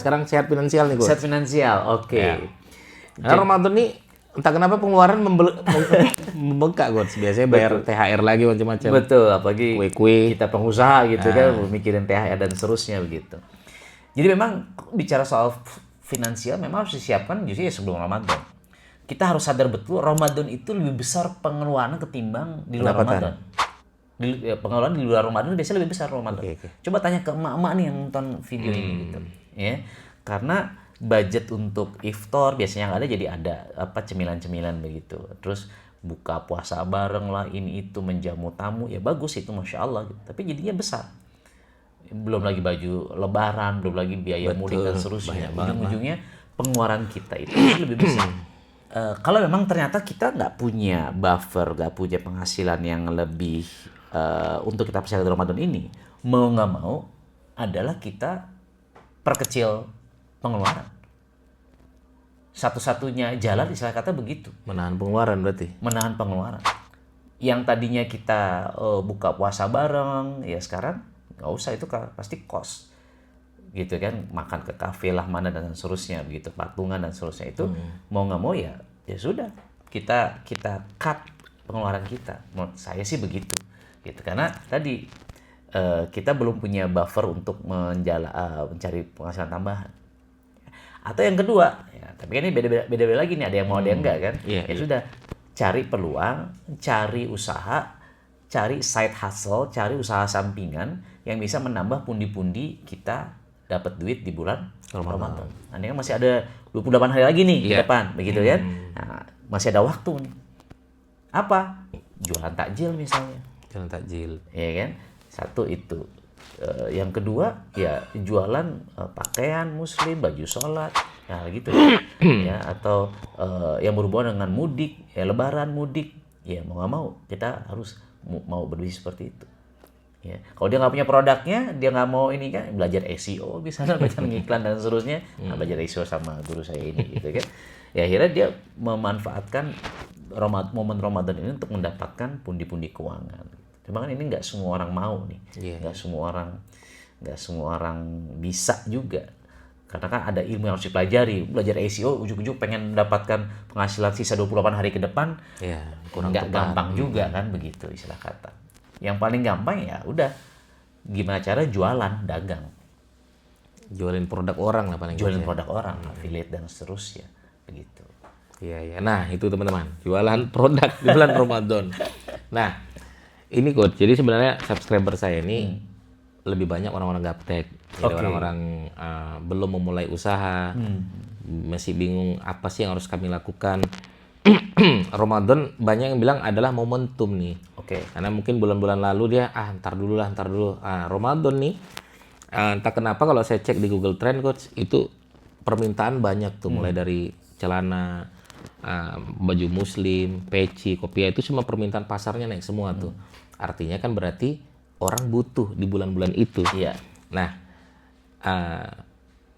sekarang sehat finansial nih, Coach. Sehat finansial, oke. Ya. Karena Ramadan nih entah kenapa pengeluaran membengkak, Coach. Biasanya bayar THR lagi macam-macam. Betul, apalagi Kue-kue. kita pengusaha gitu kan, mikirin THR dan seterusnya begitu. Jadi memang bicara soal finansial memang harus disiapkan justru ya sebelum Ramadan. Kita harus sadar betul Ramadan itu lebih besar pengeluaran ketimbang di luar Ramadan. Pengeluaran di luar Ramadan biasanya lebih besar Ramadan. Coba tanya ke emak-emak nih yang nonton video ini gitu. Ya. Karena budget untuk iftar biasanya nggak ada, jadi ada cemilan-cemilan begitu. Terus buka puasa bareng lah, ini itu, menjamu tamu, ya bagus itu, Masya Allah gitu. Tapi jadinya besar. Belum lagi baju lebaran, belum lagi biaya mudik dan seterusnya. Ujung-ujungnya pengeluaran kita itu lebih besar. Kalau memang ternyata kita nggak punya buffer, nggak punya penghasilan yang lebih untuk kita persiapkan Ramadan ini, mau nggak mau adalah kita perkecil pengeluaran. Satu-satunya jalan istilah kata begitu. Menahan pengeluaran berarti? Menahan pengeluaran. Yang tadinya kita buka puasa bareng, ya sekarang nggak usah, itu pasti cost. Gitu kan, makan ke kafe lah mana dan seterusnya begitu, patungan dan seterusnya itu mau nggak mau ya sudah kita cut pengeluaran kita. Menurut saya sih begitu gitu, karena tadi kita belum punya buffer untuk mencari penghasilan tambahan. Atau yang kedua ya, tapi kan ini beda lagi nih, ada yang mau ada yang enggak kan. Sudah, cari peluang, cari usaha, cari side hustle, cari usaha sampingan yang bisa menambah pundi-pundi kita dapat duit di bulan Ramadan. Nanti kan masih ada 28 hari lagi nih ke depan, begitu kan? Nah, masih ada waktu nih. Apa? Jualan takjil misalnya. Jualan takjil. Iya kan? Satu itu. Yang kedua ya jualan pakaian muslim, baju sholat, ya gitu ya. Atau yang berhubungan dengan mudik, ya lebaran mudik, ya mau nggak mau kita harus mau berbisnis seperti itu. Ya. Kalau dia nggak punya produknya, dia nggak mau ini kan, belajar SEO misalnya, belajar iklan dan seterusnya, belajar SEO sama guru saya ini gitu kan. Ya akhirnya dia memanfaatkan momen Ramadan ini untuk mendapatkan pundi-pundi keuangan. Cuma kan ini nggak semua orang mau nih, nggak semua orang bisa juga. Karena kan ada ilmu yang harus dipelajari, belajar SEO, ujung-ujung pengen mendapatkan penghasilan sisa 28 hari ke depan, nggak gampang juga kan begitu istilah kata. Yang paling gampang ya udah gimana cara jualan, dagang. Jualin produk orang lah paling. Jualin produk orang, affiliate dan seterusnya begitu. Iya. Nah, itu teman-teman, jualan produk di bulan Ramadan. Nah, ini Coach, jadi sebenarnya subscriber saya ini lebih banyak orang-orang gaptek. Jadi orang-orang belum memulai usaha, masih bingung apa sih yang harus kami lakukan. Ramadan banyak yang bilang adalah momentum nih. Karena mungkin bulan-bulan lalu dia ntar dulu. Ramadan nih, entah kenapa kalau saya cek di Google Trend Coach, itu permintaan banyak tuh, mulai dari celana, baju muslim, peci, kopiah, itu semua permintaan pasarnya naik semua tuh. Artinya kan berarti orang butuh di bulan-bulan itu. Nah,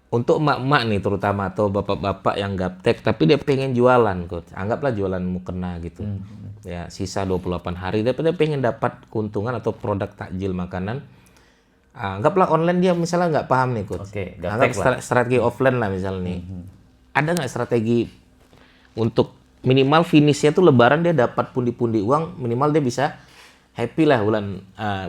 untuk emak-emak nih terutama, atau bapak-bapak yang gaptek tapi dia pengen jualan Coach, anggaplah jualan mukena gitu. Ya, sisa 28 hari dia pengen dapat keuntungan atau produk takjil makanan. Anggaplah online, dia misalnya nggak paham nih Coach. Anggap strategi offline lah misalnya nih. Ada nggak strategi untuk minimal finishnya tuh lebaran dia dapat pundi-pundi uang, minimal dia bisa happy lah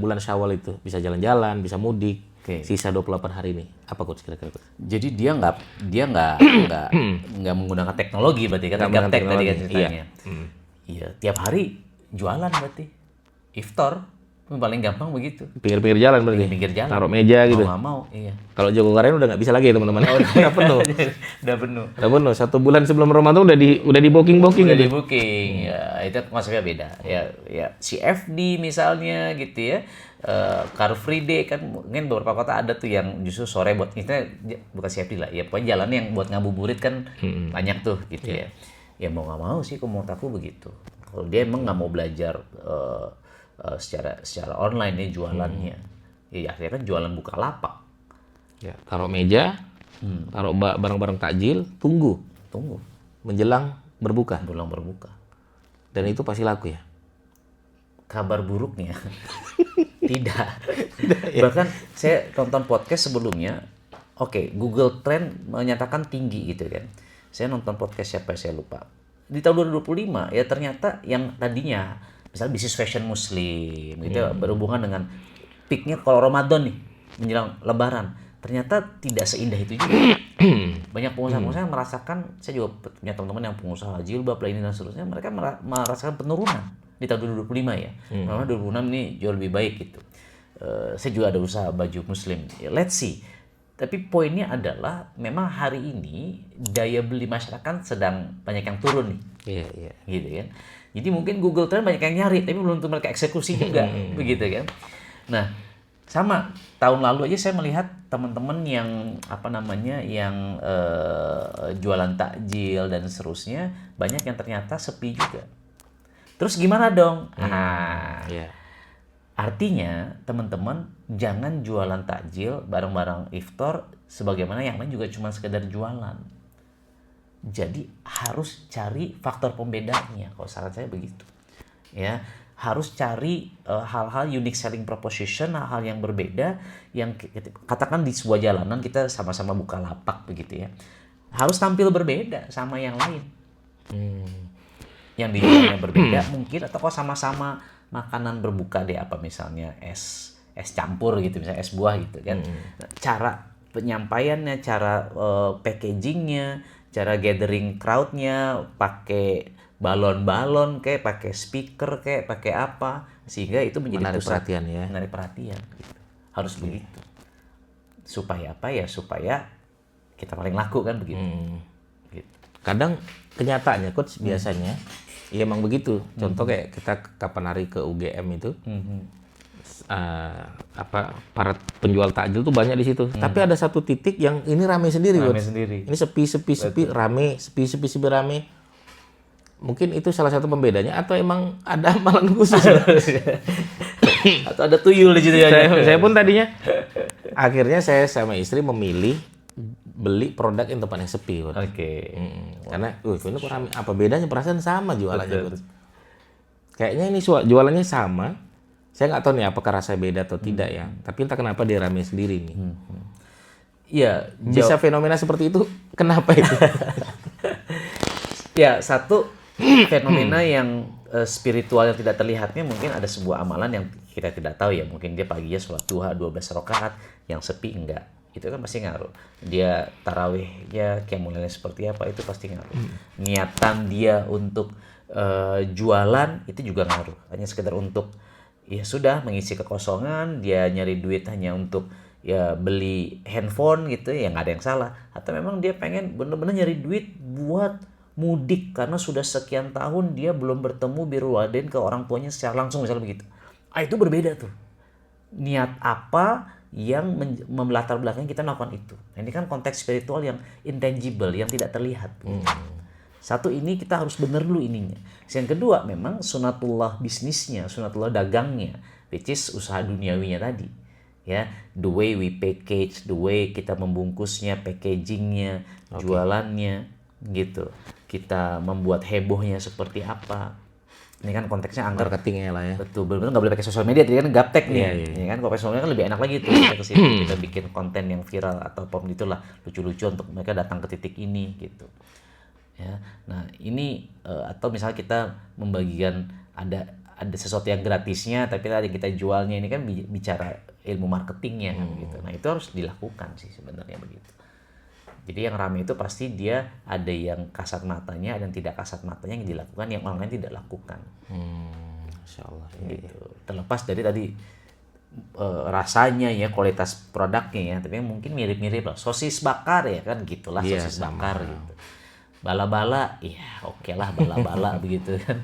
bulan Syawal itu, bisa jalan-jalan, bisa mudik. Sisa 28 hari ini apa Coach kira-kira? Jadi dia nggak menggunakan teknologi berarti kan, gaptek tadi kan ceritanya. Iya, tiap hari jualan berarti. Iftar paling gampang begitu. Pinggir-pinggir jalan berarti. Pinggir jalan. Taruh meja gitu. Mau nggak mau, iya. Kalau Jogokarian udah nggak bisa lagi teman-teman. Udah penuh. Udah penuh. 1 bulan sebelum Ramadan udah di booking. Udah di booking. Ya, itu konsepnya beda. Ya CFD misalnya gitu ya. Car Free Day kan, mungkin beberapa kota ada tuh yang justru sore buat kita, bukan CFD lah. Ya pokoknya jalan yang buat ngabuburit kan banyak tuh gitu ya. Ya mau nggak mau sih, menurut aku begitu. Kalau dia emang nggak mau belajar secara online nih jualannya, ya akhirnya kan jualan Bukalapak. Ya, taruh meja, taruh barang-barang takjil, tunggu menjelang berbuka. Dan itu pasti laku ya. Kabar buruknya tidak. Bahkan saya tonton podcast sebelumnya, Oke, Google Trend menyatakan tinggi gitu kan. Saya nonton podcast siapa saya lupa. Di tahun 2025 ya ternyata yang tadinya misalnya bisnis fashion muslim gitu ya, berhubungan dengan peaknya kalau Ramadan nih menjelang Lebaran, ternyata tidak seindah itu juga. Banyak pengusaha-pengusaha yang merasakan, saya juga punya teman-teman yang pengusaha jilbab lah ini dan seterusnya, mereka merasakan penurunan di tahun 2025 ya. Karena 2026 ini jauh lebih baik gitu. Saya juga ada usaha baju muslim. Ya, let's see. Tapi poinnya adalah memang hari ini daya beli masyarakat sedang banyak yang turun nih. Iya, iya. Gitu kan. Jadi mungkin Google Trend banyak yang nyari tapi belum tentu mereka eksekusi juga begitu kan. Nah, sama tahun lalu aja saya melihat teman-teman yang apa namanya yang jualan takjil dan seterusnya banyak yang ternyata sepi juga. Terus gimana dong? Iya. Artinya teman-teman jangan jualan takjil barang-barang iftar sebagaimana yang lain juga cuma sekedar jualan. Jadi harus cari faktor pembedanya, kalau saran saya begitu. Ya, harus cari hal-hal unique selling proposition, hal-hal yang berbeda yang katakan di sebuah jalanan kita sama-sama buka lapak begitu ya. Harus tampil berbeda sama yang lain. Yang dijualnya berbeda mungkin, atau kok sama-sama makanan berbuka deh, apa misalnya es campur gitu, misalnya es buah gitu kan. Cara penyampaiannya, cara packagingnya, cara gathering crowdnya, pakai balon-balon kayak pakai speaker kayak pakai apa, sehingga itu menjadi Menarik perhatian ya. menarik perhatian gitu. Harus begitu. Supaya apa ya? Supaya kita paling laku kan begitu. Gitu. Kadang kenyataannya coach biasanya ya emang begitu. Contoh kayak kita kapan hari ke UGM itu, para penjual takjil tuh banyak di situ. Tapi ada satu titik yang ini rame sendiri, Rame coach. sendiri. Ini sepi rame, sepi rame. Mungkin itu salah satu pembedanya, atau emang ada amalan khusus. Atau ada tuyul di situ ya. Saya pun tadinya akhirnya saya sama istri memilih beli produk yang tempatnya sepi. Oke. Karena ini kok rame, apa bedanya, perasaan sama jualannya. Kayaknya ini jualannya sama. Saya nggak tahu nih apakah rasa beda atau tidak ya. Tapi entah kenapa dia rame sendiri nih. Iya, Bisa fenomena seperti itu, kenapa itu? ya, satu fenomena yang spiritual yang tidak terlihatnya, mungkin ada sebuah amalan yang kita tidak tahu ya. Mungkin dia paginya sholat duha 12 rakaat, yang sepi enggak. Itu kan pasti ngaruh. Dia tarawihnya qiyamulailnya seperti apa, itu pasti ngaruh. Niatan dia untuk jualan itu juga ngaruh. Hanya sekedar untuk ya sudah mengisi kekosongan, dia nyari duit hanya untuk ya beli handphone gitu, ya nggak ada yang salah. Atau memang dia pengen bener-bener nyari duit buat mudik karena sudah sekian tahun dia belum bertemu birrul walidain ke orang tuanya secara langsung, misalnya begitu. Itu berbeda tuh. Niat apa yang melatar belakang kita melakukan itu. Nah, ini kan konteks spiritual yang intangible, yang tidak terlihat. Satu, ini kita harus bener dulu ininya. Yang kedua, memang sunatullah bisnisnya, sunatullah dagangnya, which is usaha duniawinya tadi. Ya, the way we package, the way kita membungkusnya, packagingnya, jualannya, gitu. Kita membuat hebohnya seperti apa. Ini kan konteksnya anggar Marketingnya lah ya. betul, benar-benar nggak boleh pakai sosial media, jadi kan gaptek nih. Ya kan, kalau pakai sosial media kan lebih enak lagi tuh kita kesini, kita bikin konten yang viral atau apapun itulah, lucu-lucu untuk mereka datang ke titik ini gitu. Ya, nah ini atau misalnya kita membagikan ada sesuatu yang gratisnya, tapi tadi kita jualnya, ini kan bicara ilmu marketingnya kan gitu. Nah itu harus dilakukan sih sebenarnya begitu. Jadi yang ramai itu pasti dia ada yang kasat matanya, ada yang tidak kasat matanya yang dilakukan, yang orang lain tidak lakukan. Masya Allah. Gitu. Terlepas dari tadi rasanya ya, kualitas produknya ya, tapi mungkin mirip-mirip lah. Sosis bakar ya kan gitulah, sosis bakar gitu. Bala-bala, ya oke lah bala-bala begitu kan.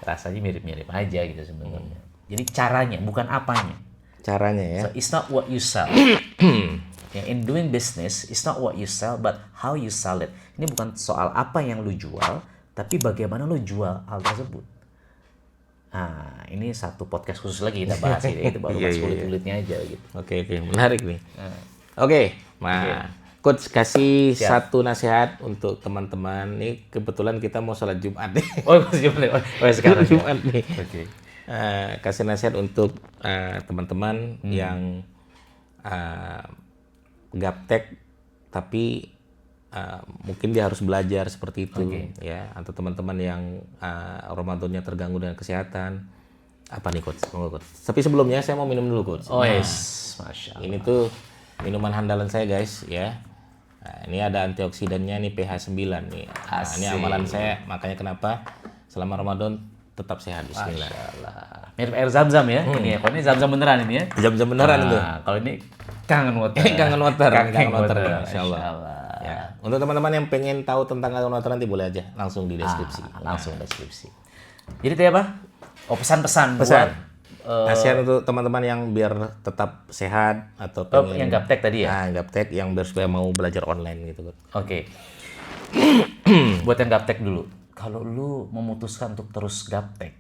Rasanya mirip-mirip aja gitu sebenarnya. Jadi caranya, bukan apanya. Caranya ya. So it's not what you sell. In doing business, it's not what you sell, but how you sell it. Ini bukan soal apa yang lu jual, tapi bagaimana lu jual hal tersebut. Nah, ini satu podcast khusus lagi kita bahas gitu. Itu baru bahas kulit-kulitnya aja gitu. Oke, menarik nih. Oke, Coach kasih satu nasihat untuk teman-teman. Nih kebetulan kita mau sholat Jumat nih. Oh, Jumat. Oh, sekarang Jumat nih. Oke. Kasih nasihat untuk teman-teman yang gaptek tapi mungkin dia harus belajar seperti itu ya, atau teman-teman yang Ramadannya terganggu dengan kesehatan. Apa nih coach? Monggo, coach. Tapi sebelumnya saya mau minum dulu coach. Oh yes, Masya Allah. Ini tuh minuman handalan saya guys ya. Nah, ini ada antioksidannya nih, pH 9 nih. Nah, ini amalan saya, makanya kenapa selama Ramadan tetap sehat. Bismillah. Mirip air zam-zam ya. Ini ya, kalau ini zam-zam beneran ini ya. Jam-jam beneran itu. Kalau ini kangen water. Kangen water, kangen water, Masya Allah. Ya. Untuk teman-teman yang pengen tahu tentang kangen water nanti boleh aja langsung di deskripsi. Langsung deskripsi. Jadi itu apa? Oh, pesan-pesan Pesan. buat Kasihan untuk teman-teman yang biar tetap sehat atau pengen yang gaptek tadi ya. Gaptek yang supaya mau belajar online gitu. Oke. Buat yang gaptek dulu. Kalau lu memutuskan untuk terus gaptek,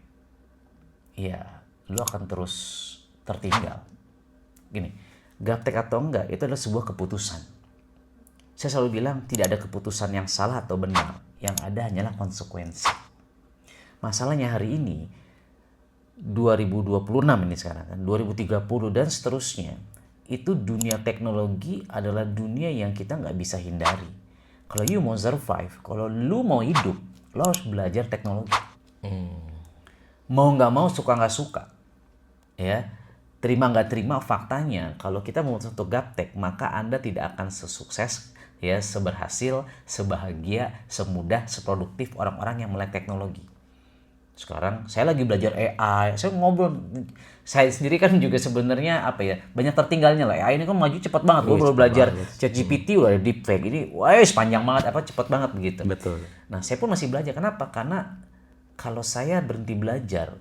ya lu akan terus tertinggal. Gini, gaptek atau enggak itu adalah sebuah keputusan. Saya selalu bilang tidak ada keputusan yang salah atau benar. Yang ada hanyalah konsekuensi. Masalahnya hari ini 2026 ini sekarang kan, 2030 dan seterusnya, itu dunia teknologi adalah dunia yang kita nggak bisa hindari. Kalau you mau survive, kalau lu mau hidup, lo harus belajar teknologi. Mau nggak mau, suka nggak suka, ya, terima nggak terima, faktanya kalau kita mau untuk gaptek, maka Anda tidak akan sesukses, ya, seberhasil, sebahagia, semudah, seproduktif orang-orang yang melek teknologi. Sekarang saya lagi belajar AI, saya ngobrol, saya sendiri kan juga sebenarnya apa ya, banyak tertinggalnya lah. AI ini kan maju cepat banget. Gue baru belajar ChatGPT udah ada deepfake ini, wah panjang banget, cepat banget begitu. Betul. Nah saya pun masih belajar. Kenapa? Karena kalau saya berhenti belajar,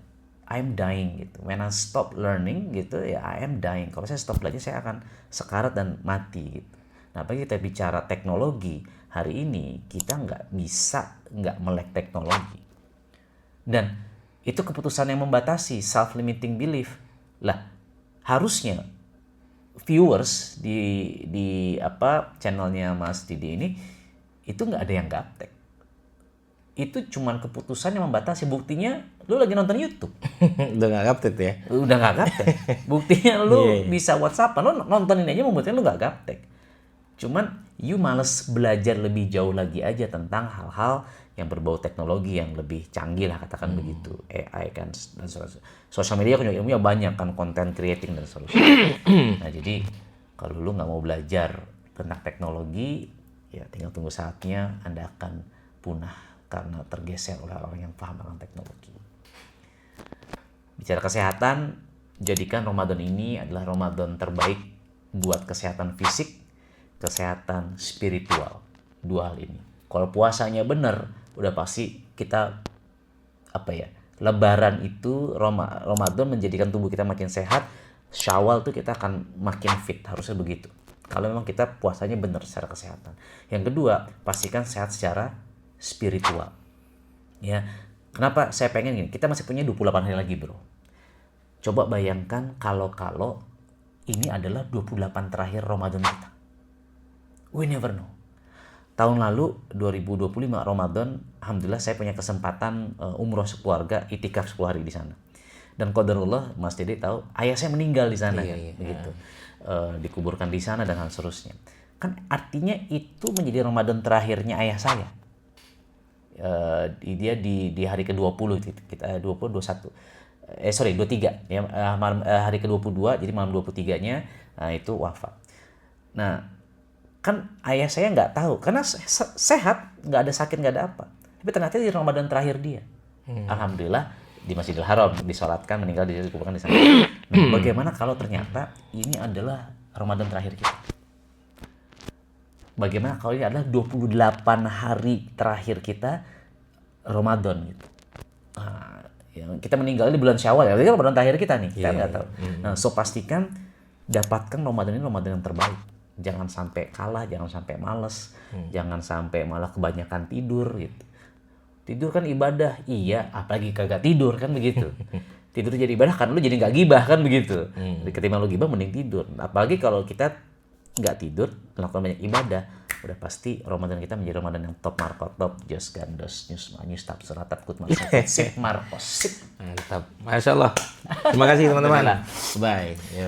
I'm dying gitu. When I stop learning gitu ya, I am dying. Kalau saya stop belajar, saya akan sekarat dan mati gitu. Nah apalagi kita bicara teknologi, hari ini kita nggak bisa nggak melek teknologi. Dan itu keputusan yang membatasi, self-limiting belief. Lah, harusnya viewers di channelnya Mas Didi ini itu nggak ada yang gaptek. Itu cuman keputusan yang membatasi. Buktinya lu lagi nonton YouTube. Udah nggak gaptek ya? Udah nggak gaptek. Buktinya lu bisa WhatsApp, lu nontonin aja membuktikan lu nggak gaptek. Cuman you males belajar lebih jauh lagi aja tentang hal-hal yang berbau teknologi yang lebih canggih lah, katakan begitu, AI kan dan seterusnya. Sosial media kan juga ilmunya banyak kan, content creating dan seterusnya. Nah jadi kalau lu nggak mau belajar tentang teknologi, ya tinggal tunggu saatnya Anda akan punah karena tergeser oleh orang yang paham tentang teknologi. Bicara kesehatan, jadikan Ramadan ini adalah Ramadan terbaik buat kesehatan fisik, kesehatan spiritual. Dua hal ini. Kalau puasanya benar, udah pasti kita Lebaran itu, Ramadan menjadikan tubuh kita makin sehat. Syawal tuh kita akan makin fit, harusnya begitu. Kalau memang kita puasanya benar secara kesehatan. Yang kedua, pastikan sehat secara spiritual. Ya, kenapa saya pengen gini? Kita masih punya 28 hari lagi, bro. Coba bayangkan kalau ini adalah 28 terakhir Ramadan kita. We never know. Tahun lalu 2025 Ramadan, alhamdulillah saya punya kesempatan umroh sekeluarga, itikaf 10 hari di sana. Dan qadarullah, Mas Dede tahu, ayah saya meninggal di sana, begitu. Dikuburkan di sana dan seterusnya. Kan artinya itu menjadi Ramadan terakhirnya ayah saya. Dia di hari ke-20 kita 20 21. 23 ya, hari ke-22, jadi malam 23-nya itu wafat. Nah, kan ayah saya nggak tahu karena sehat, nggak ada sakit, nggak ada apa, tapi ternyata di Ramadan terakhir dia alhamdulillah di Masjidil Haram disolatkan, meninggal, dikuburkan di sana. Nah, bagaimana kalau ternyata ini adalah Ramadan terakhir kita? Bagaimana kalau ini adalah 28 hari terakhir kita Ramadan gitu? Nah, kita meninggal di bulan Syawal ya, ini kan Ramadan terakhir kita nih, kita nggak tahu. Nah, so pastikan dapatkan Ramadan ini Ramadan yang terbaik. Jangan sampai kalah, jangan sampai males, jangan sampai malah kebanyakan tidur gitu. Tidur kan ibadah, iya, apalagi kagak tidur kan begitu. Tidur jadi ibadah kan lu jadi nggak gibah kan begitu. Ketimbang lu gibah mending tidur. Apalagi kalau kita nggak tidur, melakukan banyak ibadah, udah pasti Ramadan kita menjadi Ramadan yang top markot, top jos gandos, nyus tap seratap kut sip markos sip. Mantap, masya Allah. Terima kasih teman-teman. Bye. Yo.